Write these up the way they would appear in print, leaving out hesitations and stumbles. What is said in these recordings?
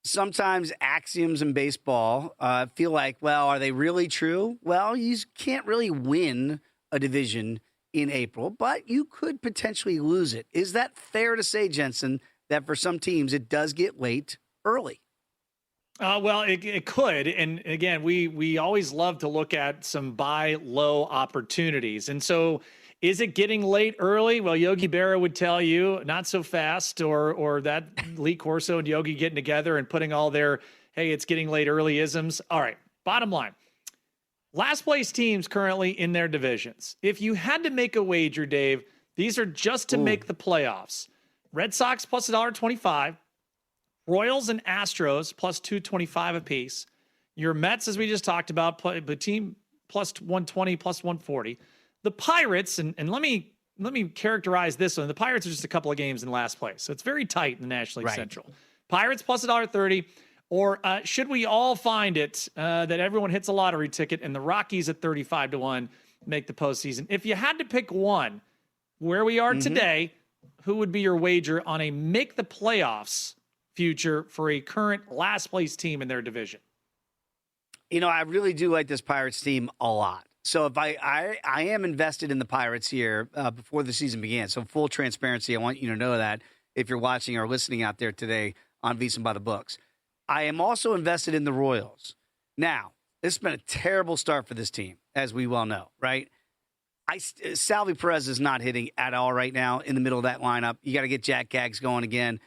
sometimes axioms in baseball feel like, well, are they really true? Well, you can't really win a division in April, but you could potentially lose it. Is that fair to say, Jensen, that for some teams it does get late early? Well, it could. And again, we always love to look at some buy low opportunities. And so is it getting late early? Well, Yogi Berra would tell you not so fast, or that Lee Corso and Yogi getting together and putting all their, hey, it's getting late early isms. All right. Bottom line, last place teams currently in their divisions. If you had to make a wager, Dave, these are just to make the playoffs. Red Sox plus $1.25. Royals and Astros plus 225 apiece. Your Mets, as we just talked about, the team plus 120, plus 140. The Pirates, and let me characterize this one. The Pirates are just a couple of games in last place, so it's very tight in the National League Central. Pirates plus $1.30, or should we all find it that everyone hits a lottery ticket and the Rockies at 35-1 make the postseason? If you had to pick one, where we are today, who would be your wager on a make the playoffs future for a current last place team in their division? You know, I really do like this Pirates team a lot. So if I am invested in the Pirates here before the season began. So full transparency, I want you to know that if you're watching or listening out there today on VSiN by the Books. I am also invested in the Royals. Now, this has been a terrible start for this team, as we well know, right? Salvi Perez is not hitting at all right now in the middle of that lineup. You got to get Jack Gaggs going again.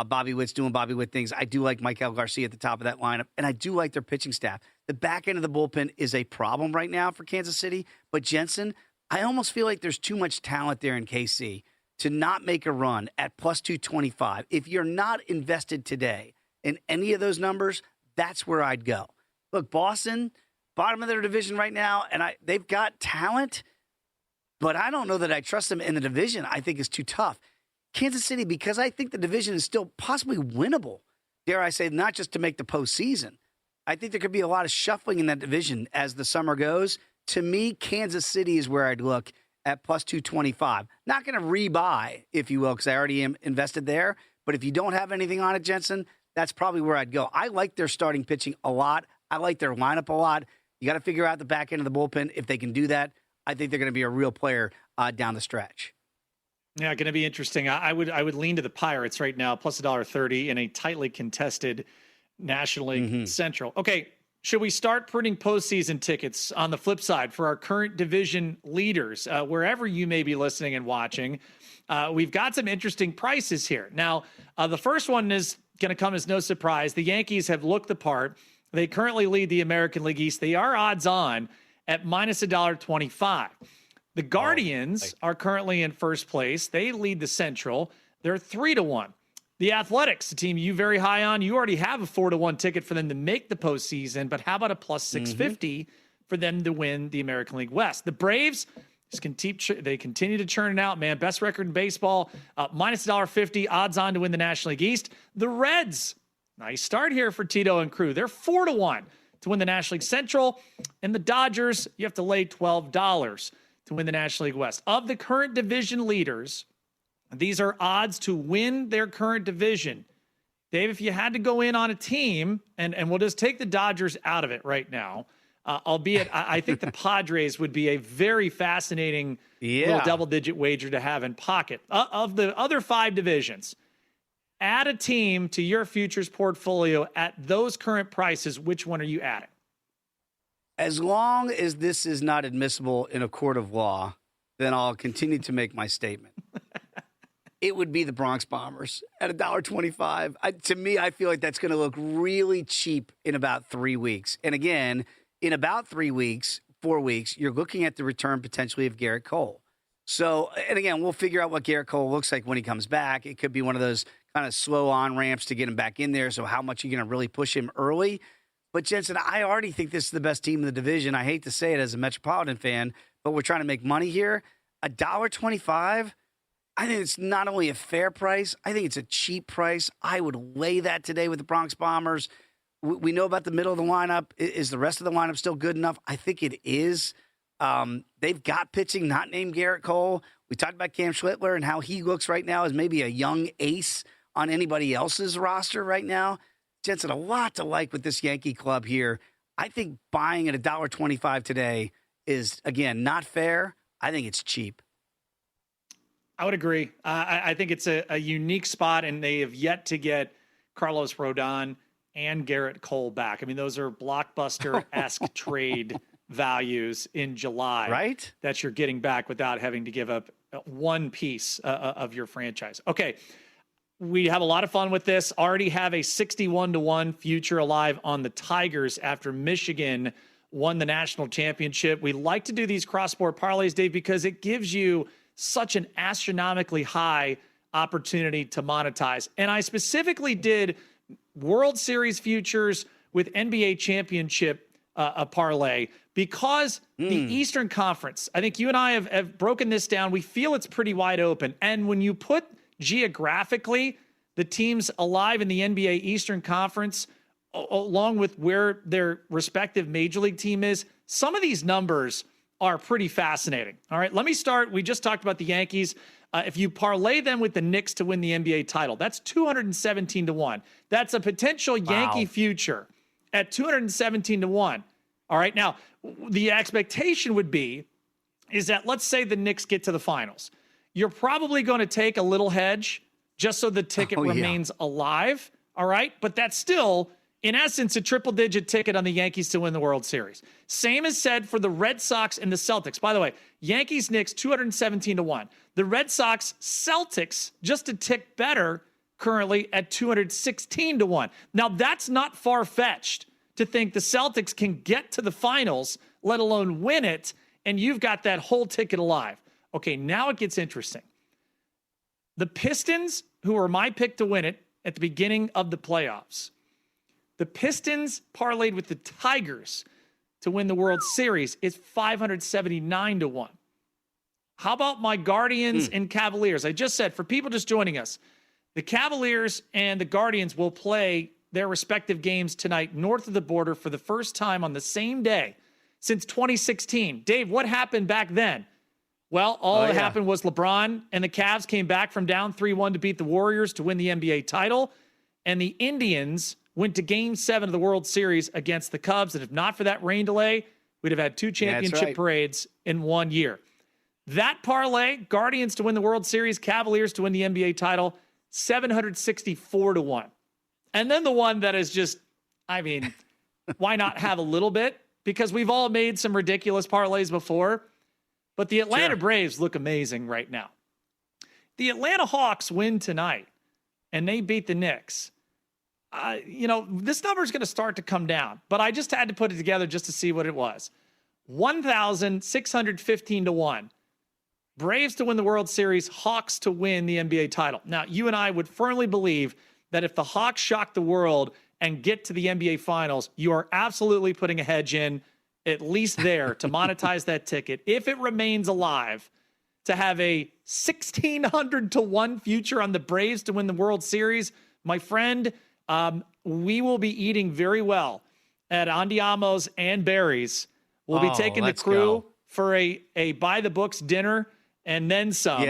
Bobby Witt's doing Bobby Witt things. I do like Michael Garcia at the top of that lineup, and I do like their pitching staff. The back end of the bullpen is a problem right now for Kansas City, but Jensen, I almost feel like there's too much talent there in KC to not make a run at plus 225. If you're not invested today in any of those numbers, that's where I'd go. Look, Boston, bottom of their division right now, and they've got talent, but I don't know that I trust them in the division. I think it's too tough. Kansas City, because I think the division is still possibly winnable, dare I say, not just to make the postseason. I think there could be a lot of shuffling in that division as the summer goes. To me, Kansas City is where I'd look at plus 225. Not going to rebuy, if you will, because I already am invested there. But if you don't have anything on it, Jensen, that's probably where I'd go. I like their starting pitching a lot. I like their lineup a lot. You got to figure out the back end of the bullpen. If they can do that, I think they're going to be a real player down the stretch. Yeah, going to be interesting. I would lean to the Pirates right now, plus $1.30 in a tightly contested National League Central. Okay, should we start printing postseason tickets on the flip side for our current division leaders, wherever you may be listening and watching? We've got some interesting prices here. Now, the first one is going to come as no surprise. The Yankees have looked the part. They currently lead the American League East. They are odds on at minus $1.25. The Guardians are currently in first place. They lead the Central. They're 3-1. The Athletics, the team you very high on, you already have a 4-1 ticket for them to make the postseason, but how about a plus 650 for them to win the American League West? The Braves, they continue to churn it out, man. Best record in baseball, minus $1.50, odds on to win the National League East. The Reds, nice start here for Tito and crew. They're 4-1 to win the National League Central. And the Dodgers, you have to lay $12 to win the National League West. Of the current division leaders, these are odds to win their current division. Dave, if you had to go in on a team, and we'll just take the Dodgers out of it right now, albeit I think the Padres would be a very fascinating little double-digit wager to have in pocket. Of the other five divisions, add a team to your futures portfolio at those current prices. Which one are you adding? As long as this is not admissible in a court of law, then I'll continue to make my statement. It would be the Bronx Bombers at $1.25. To me, I feel like that's going to look really cheap in about 3 weeks. And again, in about 3 weeks, 4 weeks, you're looking at the return potentially of Garrett Cole. So, and again, we'll figure out what Garrett Cole looks like when he comes back. It could be one of those kind of slow on ramps to get him back in there. So how much are you going to really push him early? But, Jensen, I already think this is the best team in the division. I hate to say it as a Metropolitan fan, but we're trying to make money here. $1.25, I think it's not only a fair price, I think it's a cheap price. I would lay that today with the Bronx Bombers. We know about the middle of the lineup. Is the rest of the lineup still good enough? I think it is. They've got pitching not named Garrett Cole. We talked about Cam Schlittler and how he looks right now as maybe a young ace on anybody else's roster right now. Jensen, a lot to like with this Yankee club here. I think buying at $1.25 today is, again, not fair. I think it's cheap. I would agree. I think it's a unique spot, and they have yet to get Carlos Rodon and Garrett Cole back. I mean, those are blockbuster-esque trade values in July, right? That you're getting back without having to give up one piece of your franchise. Okay, we have a lot of fun with this. Already have a 61-1 future alive on the Tigers after Michigan won the national championship. We like to do these cross-sport parlays, Dave, because it gives you such an astronomically high opportunity to monetize. And I specifically did World Series futures with NBA championship a parlay because the Eastern Conference, I think you and I have broken this down. We feel it's pretty wide open. And when you put geographically the teams alive in the NBA Eastern Conference, along with where their respective major league team is, some of these numbers are pretty fascinating. All right, let me start. We just talked about the Yankees. If you parlay them with the Knicks to win the NBA title, that's 217-1. That's a potential Yankee future at 217-1. All right, now the expectation would be is that let's say the Knicks get to the finals. You're probably going to take a little hedge just so the ticket remains alive. All right, but that's still, in essence, a triple-digit ticket on the Yankees to win the World Series. Same is said for the Red Sox and the Celtics. By the way, Yankees-Knicks, 217-1. The Red Sox-Celtics, just a tick better, currently at 216-1. Now, that's not far-fetched to think the Celtics can get to the finals, let alone win it, and you've got that whole ticket alive. Okay, now it gets interesting. The Pistons, who were my pick to win it at the beginning of the playoffs, the Pistons parlayed with the Tigers to win the World Series is 579-1. How about my Guardians and Cavaliers? I just said, for people just joining us, the Cavaliers and the Guardians will play their respective games tonight north of the border for the first time on the same day since 2016. Dave, what happened back then? Well, all that happened was LeBron and the Cavs came back from down 3-1 to beat the Warriors to win the NBA title, and the Indians went to Game 7 of the World Series against the Cubs, and if not for that rain delay, we'd have had two championship parades in 1 year. That parlay, Guardians to win the World Series, Cavaliers to win the NBA title, 764-1. And then the one that is just, I mean, why not have a little bit? Because we've all made some ridiculous parlays before, but the Atlanta Braves look amazing right now. The Atlanta Hawks win tonight, and they beat the Knicks. This number is going to start to come down, but I just had to put it together just to see what it was. 1,615-1. Braves to win the World Series, Hawks to win the NBA title. Now, you and I would firmly believe that if the Hawks shock the world and get to the NBA Finals, you are absolutely putting a hedge in, at least there, to monetize that ticket. If it remains alive, to have a 1,600-1 future on the Braves to win the World Series, my friend, we will be eating very well at Andiamo's and Barry's. We'll be taking the crew for a by-the-books dinner and then some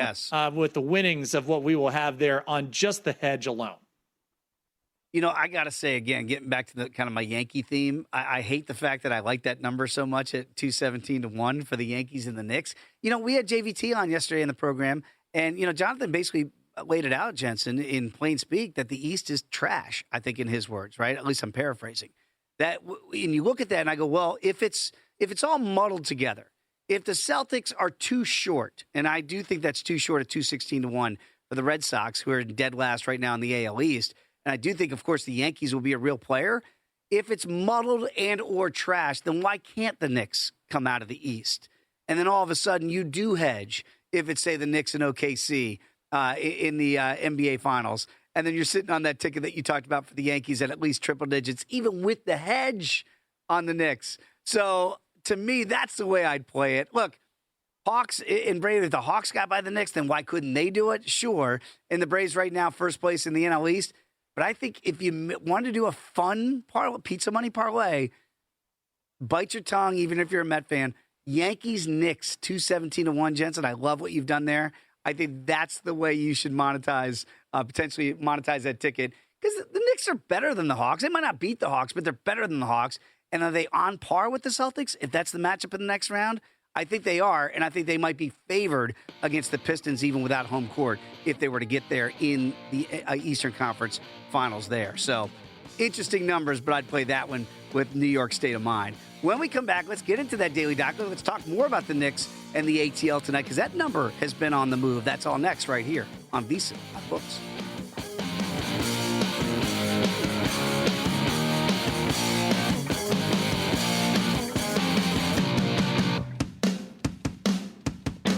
with the winnings of what we will have there on just the hedge alone. You know, I got to say, again, getting back to the kind of my Yankee theme, I hate the fact that I like that number so much at 217-1 for the Yankees and the Knicks. You know, we had JVT on yesterday in the program, and, Jonathan basically laid it out, Jensen, in plain speak, that the East is trash, I think in his words, right? At least I'm paraphrasing. That, and you look at that and I go, well, if it's all muddled together, if the Celtics are too short, and I do think that's too short at 216-1 for the Red Sox, who are dead last right now in the AL East, and I do think, of course, the Yankees will be a real player. If it's muddled and or trash, then why can't the Knicks come out of the East? And then all of a sudden you do hedge if it's, say, the Knicks and OKC in the NBA Finals. And then you're sitting on that ticket that you talked about for the Yankees at least triple digits, even with the hedge on the Knicks. So to me, that's the way I'd play it. Look, Hawks and Braves, if the Hawks got by the Knicks, then why couldn't they do it? Sure. And the Braves right now, first place in the NL East. But I think if you want to do a fun pizza money parlay, bite your tongue, even if you're a Met fan. Yankees, Knicks, 217-1, Jensen. I love what you've done there. I think that's the way you should potentially monetize that ticket. because the Knicks are better than the Hawks. They might not beat the Hawks, but they're better than the Hawks. And are they on par with the Celtics if that's the matchup in the next round? I think they are, and I think they might be favored against the Pistons even without home court if they were to get there in the Eastern Conference Finals there. So interesting numbers, but I'd play that one with New York State of Mind. When we come back, let's get into that daily docket. Let's talk more about the Knicks and the ATL tonight because that number has been on the move. That's all next right here on VSiN Books.